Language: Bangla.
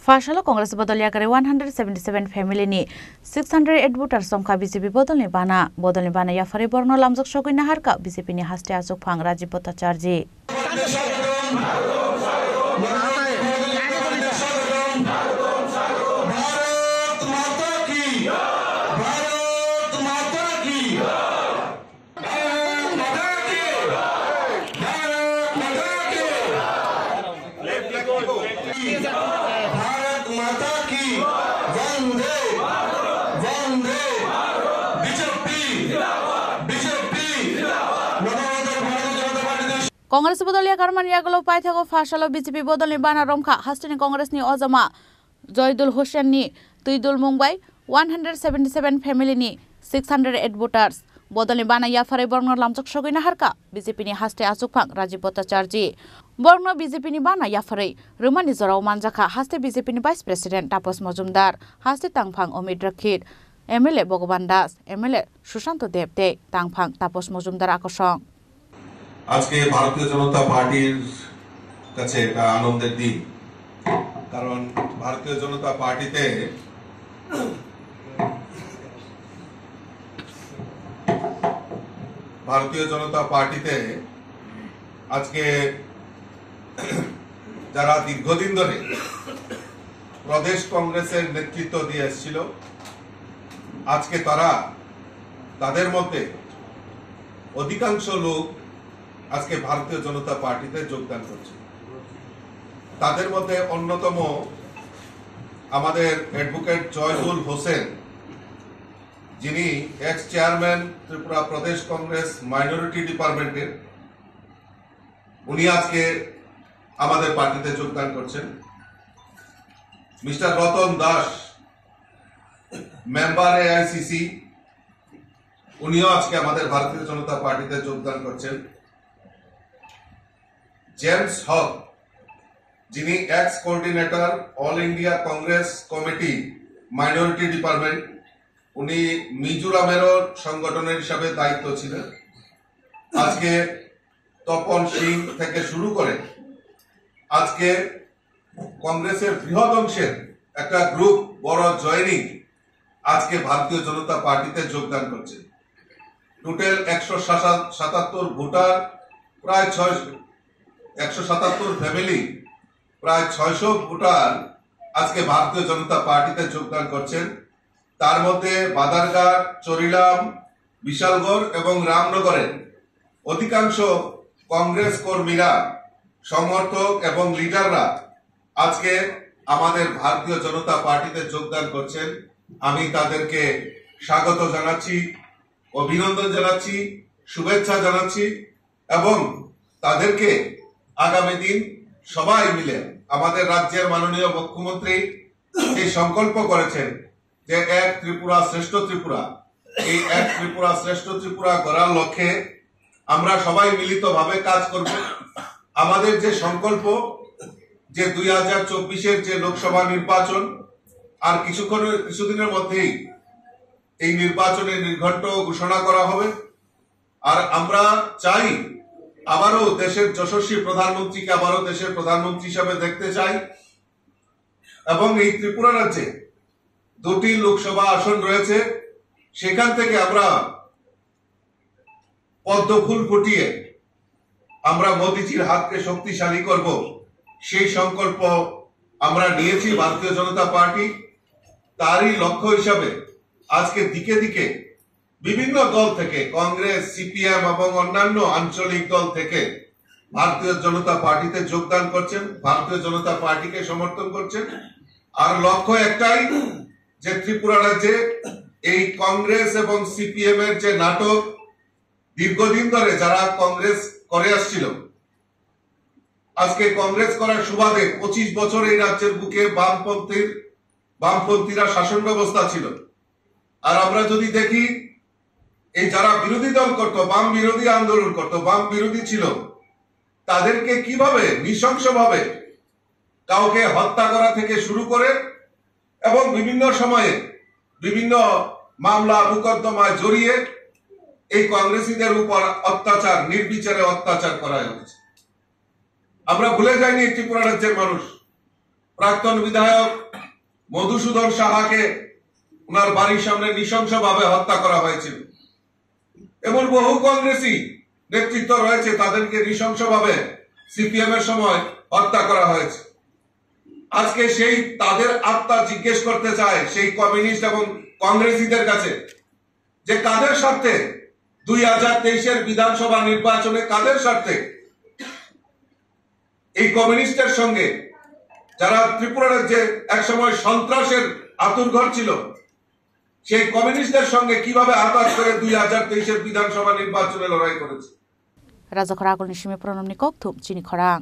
Fashalo Congress Bodoliya kare 177 family ni 608 voters somkha BJP bodolni bana ya fare borno lamjak sogoi na harka BJP ni haste azuk phang Rajiv Bhattacharya Congress Bodoliya Karmania Golo Paithago Fashalo BJP Bodolni Bana Romkha Hastini Congress ni Ozama Joydul Hussain ni Tuidul Mumbai 177 family ni 608 voters Bodolni Bana Yafare Borno Lamjak Sogoi na harka BJP ni haste azuk phang Rajiv Bhattacharya Borno BJP ni Bana Yafare Rumani Zorau Manjaka haste BJP ni Vice President Tapos Majumdar haste Tangphang Omid Rakhit MLA Bhagavan Das MLA Sushanto Debde Tangphang Tapos Majumdar akosong আজকে ভারতীয় জনতা পার্টির কাছে এটা আনন্দের দিন কারণ ভারতীয় জনতা পার্টিতে আজকে যারা দীর্ঘদিন ধরে প্রদেশ কংগ্রেসের নেতৃত্ব দিয়ে এসেছিল আজকে তাদের মধ্যে অধিকাংশ লোক আজকে ভারতীয় জনতা পার্টিতে যোগদান করছে তাদের মধ্যে অন্যতম আমাদের অ্যাডভোকেট জয়দুল হোসেন যিনি এক্স চেয়ারম্যান ত্রিপুরা প্রদেশ কংগ্রেস মাইনরিটি ডিপার্টমেন্টের উনি আজকে আমাদের পার্টিতে যোগদান করছেন mister Ratan Das member AICC উনিও আজকে আমাদের ভারতীয় জনতা পার্টিতে যোগদান করছেন জেমস হক যিনি x coordinator all India Congress committee minority department উনি মিজোরামেরও সংগঠনের হিসাবে দায়িত্ব ছিলেন আজকে তপন সিং থেকে শুরু করে আজকে কংগ্রেসের বৃহৎ অংশের একটা গ্রুপ বড় জয়েনিং আজকে ভারতীয় জনতা পার্টিতে যোগদান করছে টোটাল 177 ভোটার প্রায় 177 ফ্যামিলি প্রায় 600 ভোটার আজকে ভারতীয় জনতা পার্টিতে যোগদান করছেন তার মধ্যে বাদারঘাট চরিলাম বিশালগড় এবং রামনগরের অধিকাংশ কংগ্রেস কর্মীরা সমর্থক এবং লিডাররা আজকে আমাদের ভারতীয় জনতা পার্টিতে যোগদান করছেন আমি তাদেরকে স্বাগত জানাচ্ছি অভিনন্দন জানাচ্ছি শুভেচ্ছা জানাচ্ছি এবং তাদেরকে আগামী দিন সবাই মিলে আমাদের রাজ্যের মাননীয় মুখ্যমন্ত্রী যে সংকল্প করেছেন যে এক ত্রিপুরা শ্রেষ্ঠ ত্রিপুরা এই এক ত্রিপুরা শ্রেষ্ঠ ত্রিপুরা করার লক্ষ্যে আমরা সবাই মিলিতভাবে কাজ করব আমাদের যে সংকল্প যে 2024-এর যে লোকসভা নির্বাচন আর কিছুদিনের মধ্যেই এই নির্বাচনের নির্ঘণ্ট ঘোষণা করা হবে আর আমরা চাই আবারও দেশের যশস্বী প্রধানমন্ত্রীকে আবারও দেশের প্রধানমন্ত্রী হিসেবে দেখতে চাই এবং এই ত্রিপুরা রাজ্যে 2টি লোকসভা আসন রয়েছে সেখান থেকে আমরা পদ্ম ফুল ফুটিয়ে আমরা মোদিজির হাতকে শক্তিশালী করব সেই সংকল্প আমরা নিয়েছি ভারতীয় জনতা পার্টি তারই লক্ষ্য হিসাবে আজকে দিকে দিকে বিভিন্ন দল থেকে কংগ্রেস সিপিএম এবং অন্যান্য আঞ্চলিক দল থেকে ভারতীয় জনতা পার্টিতে যোগদান করছেন ভারতীয় জনতা পার্টিকে সমর্থন করছেন আর লক্ষ্য একটাই যে ত্রিপুরা রাজ্যে এই কংগ্রেস এবং সিপিএম এর যে নাটক দীর্ঘদিন ধরে যারা কংগ্রেস করে আসছিল আজকে কংগ্রেস করার সুবাদে 25 বছর এই রাজ্যের বুকে বামপন্থীরা শাসন ব্যবস্থা ছিল আর আমরা যদি দেখি এই যারা বিরোধী দল করত বাম বিরোধী আন্দোলন করত বাম বিরোধী ছিল তাদেরকে কিভাবে নৃশংসভাবে কাউকে হত্যা করা থেকে শুরু করে এবং বিভিন্ন সময়ে বিভিন্ন মামলা মোকদ্দমায় জড়িয়ে এই কংগ্রেসীদের উপর অত্যাচার নির্বিচারে অত্যাচার করা হয়েছে আমরা ভুলে যাইনি ত্রিপুরা রাজ্যের মানুষ প্রাক্তন বিধায়ক মধুসূদন সাহাকে ওনার বাড়ির সামনে নৃশংসভাবে হত্যা করা হয়েছিল। এমন বহু কংগ্রেসী নেতৃত্ব রয়েছে, তাদেরকে নৃশংসভাবে সিপিএম এর সময় হত্যা করা হয়েছে। আজকে সেই তাদের আত্মা জিজ্ঞেস করতে চায় সেই কমিউনিস্ট এবং কংগ্রেসীদের কাছে যে কাদের স্বার্থে 2023-এর বিধানসভা নির্বাচনে কাদের স্বার্থে এই কমিউনিস্টের সঙ্গে, যারা ত্রিপুরার যে একসময় সন্ত্রাসের আতুরঘর ছিল, সেই কমিউনিস্টদের সঙ্গে কিভাবে আঘাত করে 2023-এর বিধানসভা নির্বাচনে লড়াই করেছে। রাজাখরা আগলনি সিমে প্রণম নিকক থুপ চিনি খরাং।